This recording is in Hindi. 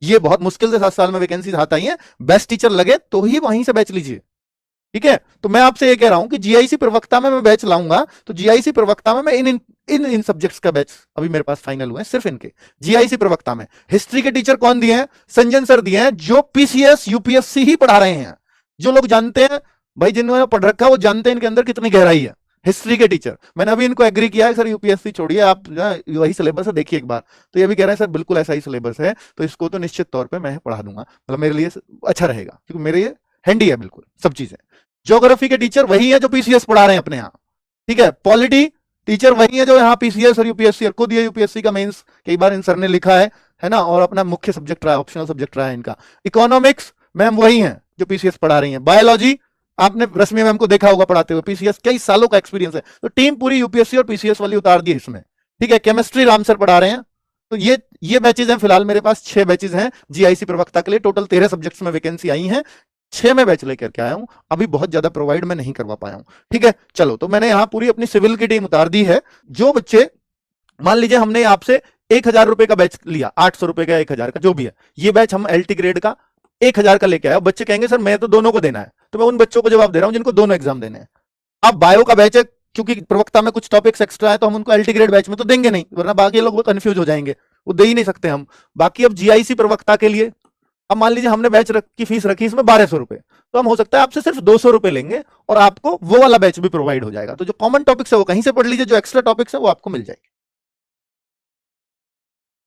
ये बहुत मुश्किल से 7 साल में वैकेंसी हाथ आई है, बेस्ट टीचर लगे तो ही वहीं से बैच लीजिए, ठीक है। तो मैं आपसे ये कह रहा हूं कि जीआईसी प्रवक्ता में मैं बैच लाऊंगा, तो जीआईसी प्रवक्ता में मैं इन सब्जेक्ट्स का बैच अभी मेरे पास फाइनल हुए हैं, सिर्फ इनके जीआईसी प्रवक्ता में। हिस्ट्री के टीचर कौन दिए हैं? संजन सर दिए हैं, जो पीसीएस यूपीएससी ही पढ़ा रहे हैं। जो लोग जानते हैं भाई, जिन्होंने पढ़ रखा है वो जानते हैं इनके अंदर कितनी गहराई है। हिस्ट्री के टीचर, मैंने अभी इनको एग्री किया है सर यूपीएससी छोड़िए, आप वही सिलेबस है देखिए एक बार, तो ये भी कह रहे हैं सर बिल्कुल ऐसा ही सिलेबस है, तो इसको तो निश्चित तौर पे मैं पढ़ा दूंगा, मतलब मेरे लिए अच्छा रहेगा, क्योंकि मेरे ये हैंडी है बिल्कुल सब चीजें। ज्योग्राफी के टीचर वही है जो पीसीएस पढ़ा रहे हैं अपने यहाँ, ठीक है। पॉलिटी टीचर वही है जो यहाँ पीसीएस और यूपीएससी, और खुद ये यूपीएससी का मेंस कई बार इन सर ने लिखा है ना, और अपना मुख्य सब्जेक्ट रहा है, ऑप्शनल सब्जेक्ट रहा है इनका। इकोनॉमिक्स मैम वही है जो पीसीएस पढ़ा रही है। बायोलॉजी आपने रश्मि मैम को देखा होगा पढ़ाते हुए, पीसीएस कई सालों का एक्सपीरियंस है, तो टीम पूरी यूपीएससी और पीसीएस वाली उतार दी इसमें, ठीक है। केमिस्ट्री राम सर पढ़ा रहे हैं। तो ये बैचेज हैं, फिलहाल मेरे पास 6 बैचेज हैं जीआईसी प्रवक्ता के लिए। टोटल 13 सब्जेक्ट्स में वैकेंसी आई है, 6 में बैच लेकर के आया हूं, अभी बहुत ज्यादा प्रोवाइड मैं नहीं करवा पाया हूं, ठीक है। चलो, तो मैंने यहां पूरी अपनी सिविल की टीम उतार दी है। जो बच्चे, मान लीजिए हमने आपसे 1000 रुपए का बैच लिया, 800 रुपए का, 1000 का, जो भी है, ये बैच हम एलटी ग्रेड का 1000 का लेके आया। बच्चे कहेंगे सर मैं तो दोनों को देना है, तो मैं उन बच्चों को जवाब दे रहा हूं जिनको दोनों एग्जाम देने हैं। अब बायो का बैच है, क्योंकि प्रवक्ता में कुछ टॉपिक्स एक्स्ट्रा है, तो हम उनको एलटी ग्रेड बैच में तो देंगे नहीं, वरना बाकी लोग कंफ्यूज हो जाएंगे, वो दे ही नहीं सकते हम। बाकी अब जीआईसी प्रवक्ता के लिए, अब मान लीजिए हमने बैच की फीस रखी इसमें 1200 रुपए, तो हम हो सकता है आपसे सिर्फ 200 रुपए लेंगे और आपको वो वाला बैच भी प्रोवाइड हो जाएगा। तो जो कॉमन टॉपिक्स है वो कहीं से पढ़ लीजिए, जो एक्स्ट्रा टॉपिक्स है वो आपको मिल जाएगी।